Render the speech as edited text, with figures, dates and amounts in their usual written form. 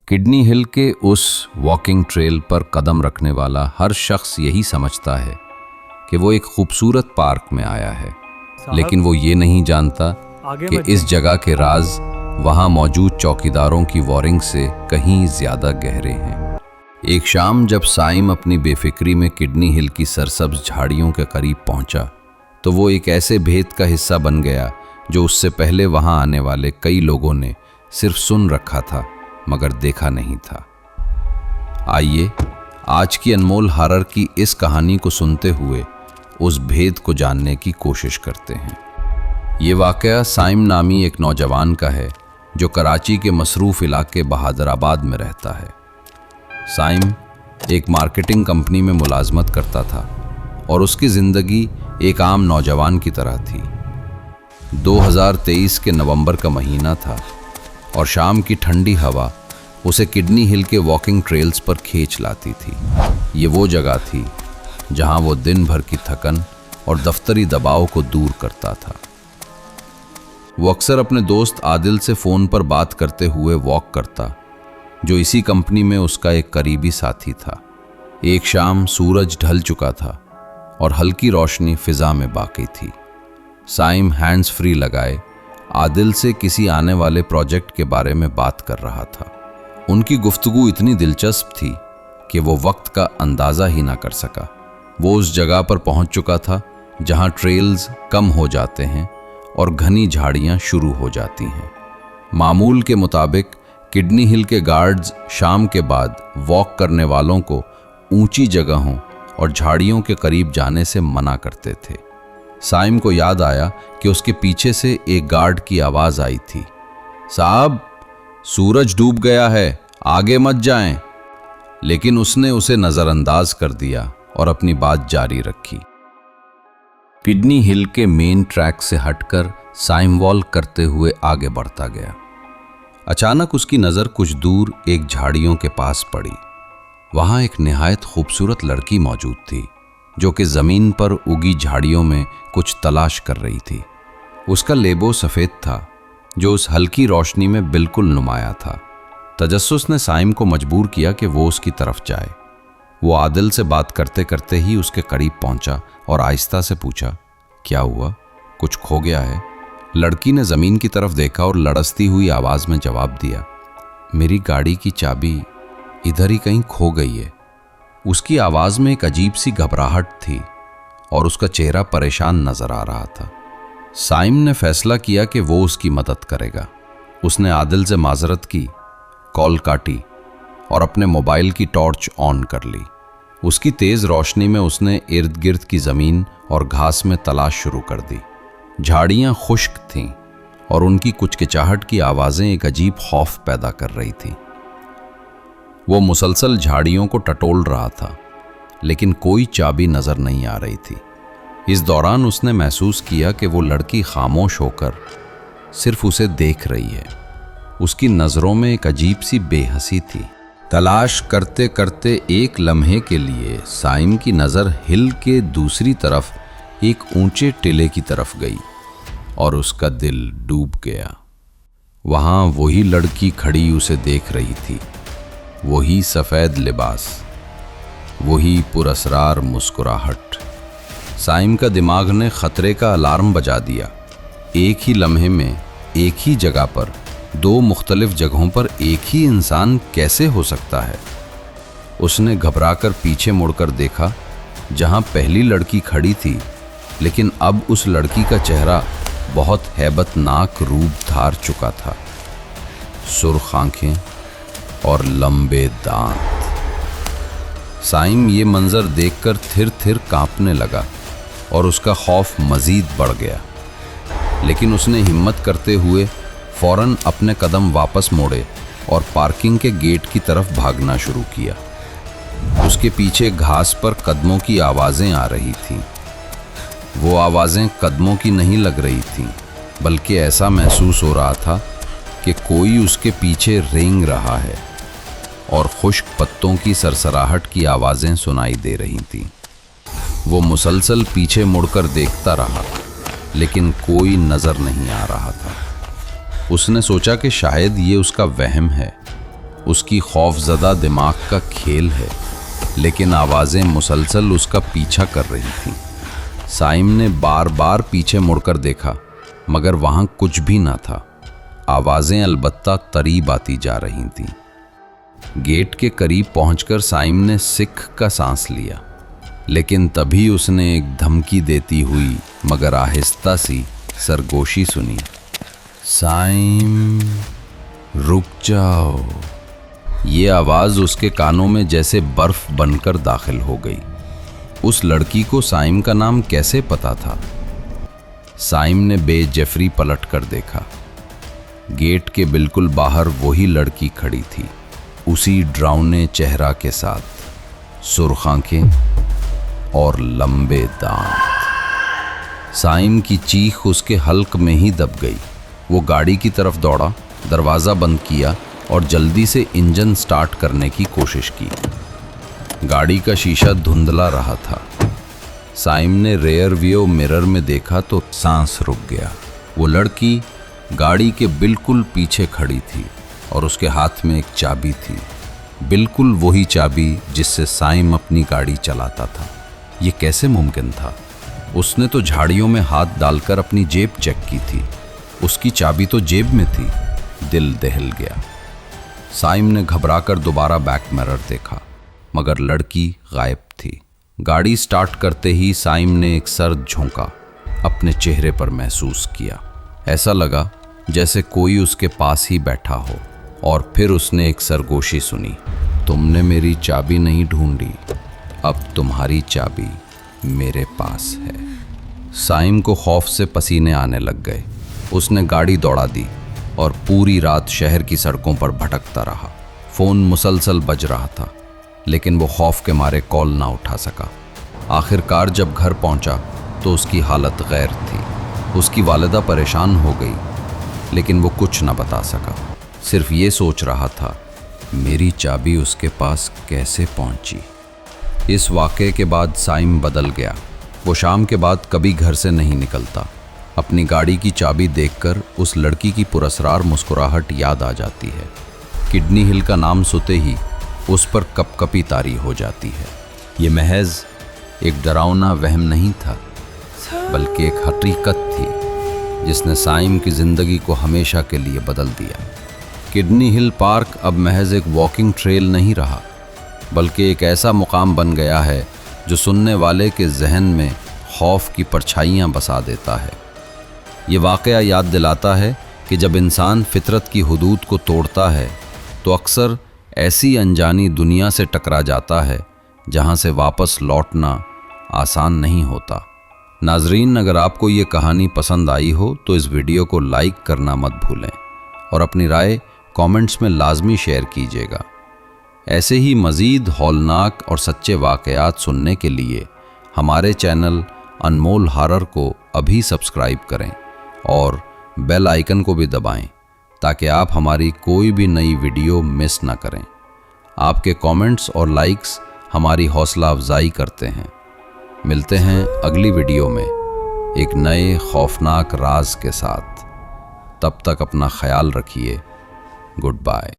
Kidney हिल के उस walking trail पर कदम रखने वाला हर शख्स यही समझता है कि वो एक खूबसूरत पार्क में आया है, लेकिन वो ये नहीं जानता कि इस जगह के राज वहाँ मौजूद चौकीदारों की वॉरिंग से कहीं ज़्यादा गहरे हैं। एक शाम जब साइम अपनी बेफिक्री में किडनी हिल की सरसब्ज झाड़ियों के करीब पहुंचा, तो वो एक ऐसे भेद का हिस्सा बन गया जो उससे पहले वहां आने वाले कई लोगों ने सिर्फ सुन रखा था मगर देखा नहीं था। आइए आज की अनमोल हॉरर की इस कहानी को सुनते हुए उस भेद को जानने की कोशिश करते हैं। ये वाकया साइम नामी एक नौजवान का है जो कराची के मसरूफ़ इलाके बहादुराबाद में रहता है। साइम एक मार्केटिंग कंपनी में मुलाजमत करता था और उसकी ज़िंदगी एक आम नौजवान की तरह थी। 2023 के नवंबर का महीना था और शाम की ठंडी हवा उसे किडनी हिल के वॉकिंग ट्रेल्स पर खींच लाती थी। ये वो जगह थी जहां वो दिन भर की थकन और दफ्तरी दबाव को दूर करता था। वो अक्सर अपने दोस्त आदिल से फ़ोन पर बात करते हुए वॉक करता, जो इसी कंपनी में उसका एक करीबी साथी था। एक शाम सूरज ढल चुका था और हल्की रोशनी फिजा में बाकी थी। साइम हैंड्स फ्री लगाए आदिल से किसी आने वाले प्रोजेक्ट के बारे में बात कर रहा था। उनकी गुफ्तगू इतनी दिलचस्प थी कि वो वक्त का अंदाज़ा ही ना कर सका। वो उस जगह पर पहुंच चुका था जहां ट्रेल्स कम हो जाते हैं और घनी झाड़ियां शुरू हो जाती हैं। मामूल के मुताबिक किडनी हिल के गार्ड्स शाम के बाद वॉक करने वालों को ऊंची जगहों और झाड़ियों के करीब जाने से मना करते थे। साइम को याद आया कि उसके पीछे से एक गार्ड की आवाज़ आई थी, साहब सूरज डूब गया है, आगे मत जाएं। लेकिन उसने उसे नज़रअंदाज कर दिया और अपनी बात जारी रखी। किडनी हिल के मेन ट्रैक से हटकर साइम वॉक करते हुए आगे बढ़ता गया। अचानक उसकी नज़र कुछ दूर एक झाड़ियों के पास पड़ी। वहाँ एक निहायत खूबसूरत लड़की मौजूद थी जो कि ज़मीन पर उगी झाड़ियों में कुछ तलाश कर रही थी। उसका लेबो सफ़ेद था जो उस हल्की रोशनी में बिल्कुल नुमाया था। तजस्सुस ने साइम को मजबूर किया कि वो उसकी तरफ जाए। वो आदिल से बात करते करते ही उसके करीब पहुंचा और आहिस्ता से पूछा, क्या हुआ, कुछ खो गया है? लड़की ने ज़मीन की तरफ देखा और लड़सती हुई आवाज़ में जवाब दिया, मेरी गाड़ी की चाबी इधर ही कहीं खो गई है। उसकी आवाज़ में एक अजीब सी घबराहट थी और उसका चेहरा परेशान नजर आ रहा था। साइम ने फैसला किया कि वो उसकी मदद करेगा। उसने आदिल से माजरत की, कॉल काटी और अपने मोबाइल की टॉर्च ऑन कर ली। उसकी तेज़ रोशनी में उसने इर्द गिर्द की ज़मीन और घास में तलाश शुरू कर दी। झाड़ियाँ खुश्क थीं और उनकी कुचकिचाहट की आवाज़ें एक अजीब खौफ पैदा कर रही थीं। वो मुसलसल झाड़ियों को टटोल रहा था, लेकिन कोई चाबी नज़र नहीं आ रही थी। इस दौरान उसने महसूस किया कि वो लड़की खामोश होकर सिर्फ उसे देख रही है। उसकी नज़रों में एक अजीब सी बेहसी थी। तलाश करते करते एक लम्हे के लिए साइम की नज़र हिल के दूसरी तरफ एक ऊंचे टिले की तरफ गई और उसका दिल डूब गया। वहाँ वही लड़की खड़ी उसे देख रही थी, वही सफ़ेद लिबास, वही पुरअसरार मुस्कुराहट। साइम का दिमाग ने खतरे का अलार्म बजा दिया। एक ही लम्हे में एक ही जगह पर दो मुख्तलिफ जगहों पर एक ही इंसान कैसे हो सकता है? उसने घबराकर पीछे मुड़कर देखा जहां पहली लड़की खड़ी थी, लेकिन अब उस लड़की का चेहरा बहुत हैबतनाक रूप धार चुका था। सुर्ख आंखें और लंबे दांत। साइम ये मंजर देखकर थिर थिर कांपने लगा और उसका खौफ मजीद बढ़ गया। लेकिन उसने हिम्मत करते हुए फौरन अपने कदम वापस मोड़े और पार्किंग के गेट की तरफ भागना शुरू किया। उसके पीछे घास पर कदमों की आवाज़ें आ रही थीं। वो आवाज़ें कदमों की नहीं लग रही थीं, बल्कि ऐसा महसूस हो रहा था कि कोई उसके पीछे रेंग रहा है और खुश्क पत्तों की सरसराहट की आवाज़ें सुनाई दे रही थीं। वो मुसलसल पीछे मुड़कर देखता रहा, लेकिन कोई नज़र नहीं आ रहा था। उसने सोचा कि शायद ये उसका वहम है, اس کی خوف زدہ دماغ کا کھیل ہے، لیکن آوازیں مسلسل اس کا پیچھا کر رہی تھیں۔ سائم نے بار بار پیچھے مڑ کر دیکھا، مگر وہاں کچھ بھی نہ تھا۔ آوازیں البتہ قریب آتی جا رہی تھیں۔ گیٹ کے قریب پہنچ کر سائم نے سکھ کا سانس لیا، لیکن تبھی اس نے ایک دھمکی دیتی ہوئی مگر آہستہ سی سرگوشی سنی۔ سائم، رک جاؤ۔ یہ آواز اس کے کانوں میں جیسے برف بن کر داخل ہو گئی۔ اس لڑکی کو سائم کا نام کیسے پتا تھا؟ سائم نے بے جفری پلٹ کر دیکھا۔ گیٹ کے بالکل باہر وہی لڑکی کھڑی تھی، اسی ڈراؤنے چہرہ کے ساتھ، سرخ آنکھیں اور لمبے دانت۔ سائم کی چیخ اس کے حلق میں ہی دب گئی۔ وہ گاڑی کی طرف دوڑا، دروازہ بند کیا اور جلدی سے انجن سٹارٹ کرنے کی کوشش کی۔ گاڑی کا شیشہ دھندلا رہا تھا۔ سائم نے ریئر ویو مرر میں دیکھا تو سانس رک گیا۔ وہ لڑکی گاڑی کے بالکل پیچھے کھڑی تھی اور اس کے ہاتھ میں ایک چابی تھی، بالکل وہی چابی جس سے سائم اپنی گاڑی چلاتا تھا۔ یہ کیسے ممکن تھا؟ اس نے تو جھاڑیوں میں ہاتھ ڈال کر اپنی جیب چیک کی تھی، اس کی چابی تو جیب میں تھی۔ دل دہل گیا۔ سائم نے گھبرا کر دوبارہ بیک مرر دیکھا، مگر لڑکی غائب تھی۔ گاڑی سٹارٹ کرتے ہی سائم نے ایک سرد جھونکا اپنے چہرے پر محسوس کیا۔ ایسا لگا جیسے کوئی اس کے پاس ہی بیٹھا ہو، اور پھر اس نے ایک سرگوشی سنی۔ تم نے میری چابی نہیں ڈھونڈی، اب تمہاری چابی میرے پاس ہے۔ سائم کو خوف سے پسینے آنے لگ گئے۔ اس نے گاڑی دوڑا دی اور پوری رات شہر کی سڑکوں پر بھٹکتا رہا۔ فون مسلسل بج رہا تھا، لیکن وہ خوف کے مارے کال نہ اٹھا سکا۔ آخر کار جب گھر پہنچا تو اس کی حالت غیر تھی۔ اس کی والدہ پریشان ہو گئی، لیکن وہ کچھ نہ بتا سکا۔ صرف یہ سوچ رہا تھا، میری چابی اس کے پاس کیسے پہنچی؟ اس واقعے کے بعد سائم بدل گیا۔ وہ شام کے بعد کبھی گھر سے نہیں نکلتا۔ اپنی گاڑی کی چابی دیکھ کر اس لڑکی کی پراسرار مسکراہٹ یاد آ جاتی ہے۔ کڈنی ہل کا نام سنتے ہی اس پر کپ کپی طاری ہو جاتی ہے۔ یہ محض ایک ڈراؤنا وہم نہیں تھا، بلکہ ایک حقیقت تھی جس نے سائم کی زندگی کو ہمیشہ کے لیے بدل دیا۔ کڈنی ہل پارک اب محض ایک واکنگ ٹریل نہیں رہا، بلکہ ایک ایسا مقام بن گیا ہے جو سننے والے کے ذہن میں خوف کی پرچھائیاں بسا دیتا ہے۔ یہ واقعہ یاد دلاتا ہے کہ جب انسان فطرت کی حدود کو توڑتا ہے تو اکثر ایسی انجانی دنیا سے ٹکرا جاتا ہے جہاں سے واپس لوٹنا آسان نہیں ہوتا۔ ناظرین، اگر آپ کو یہ کہانی پسند آئی ہو تو اس ویڈیو کو لائک کرنا مت بھولیں اور اپنی رائے کامنٹس میں لازمی شیئر کیجیے گا۔ ایسے ہی مزید ہولناک اور سچے واقعات سننے کے لیے ہمارے چینل انمول ہارر کو ابھی سبسکرائب کریں اور بیل آئیکن کو بھی دبائیں تاکہ آپ ہماری کوئی بھی نئی ویڈیو مس نہ کریں۔ آپ کے کامنٹس اور لائکس ہماری حوصلہ افزائی کرتے ہیں۔ ملتے ہیں اگلی ویڈیو میں ایک نئے خوفناک راز کے ساتھ۔ تب تک اپنا خیال رکھیے۔ Good bye.